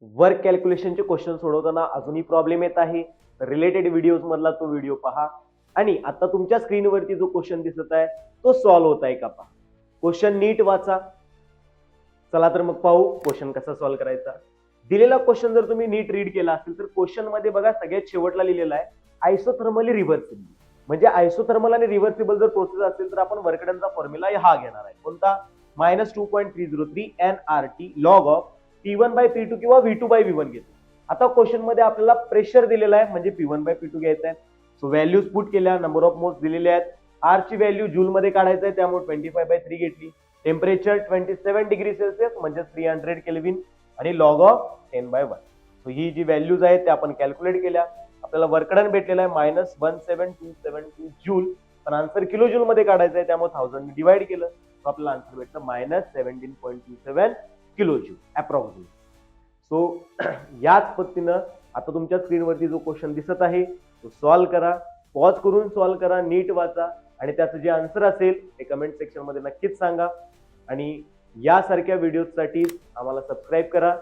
Work कॅल्क्युलेशनचे question सोडवताना अजूनही problem येत आहे, रिलेटेड व्हिडिओज मधला तो व्हिडिओ पहा आणि आता तुमच्या स्क्रीनवरती जो क्वेश्चन दिसत आहे तो सॉल्व्ह होत आहे का पहा. क्वेश्चन नीट वाचा. चला तर मग पाहू क्वेश्चन कसा सॉल्व्ह करायचा. दिलेला क्वेश्चन जर तुम्ही नीट रीड केला असेल तर क्वेश्चन मध्ये बघा सगळ्यात शेवटला लिहिलेला आहे आयसोथर्मली रिव्हर्सिबल. म्हणजे आयसोथर्मल आणि रिव्हर्सिबल जर प्रोसेस असेल तर आपण वर्कडनचा फॉर्म्युला हा घेणार आहे. कोणता? -2.303 nRT log of P1 bye P2 किंवा V2 बाय V1 घेतो. आता क्वेश्चन मध्ये आपल्याला प्रेशर दिलेला आहे म्हणजे P1 बाय P2 घ्यायचा आहे. सो व्हॅल्यूज पुट केल्या, नंबर ऑफ मोल्स दिलेले आहेत. आर ची व्हॅल्यू जूल मध्ये काढायचं आहे त्यामुळे 25/3 घेतली. टेम्परेचर 27 डिग्री सेल्सिअस म्हणजे 300 केल्विन आणि लॉग ऑफ 10/1. सो ही जी व्हॅल्यूज आहेत त्या आपण कॅल्क्युलेट केल्या. आपल्याला वर्कडन भेटलेला आहे -17272 जूल, पण आन्सर किलो जूल मध्ये काढायचं आहे त्यामुळे 1000 डिवाइड केलं तर आपल्याला आन्सर भेटतं -17.27 किलो जूल अप्रॉक्सिमेट. सो याच पद्धतीनं आता तुमच्या स्क्रीनवरती जो क्वेश्चन दिसत आहे तो सॉल्व्ह करा. पॉज करून सॉल्व्ह करा, नीट वाचा आणि त्याचं जे आन्सर असेल ते कमेंट सेक्शन मध्ये नक्कीच सांगा. आणि यासारख्या व्हिडिओसाठी आम्हाला सबस्क्राईब करा.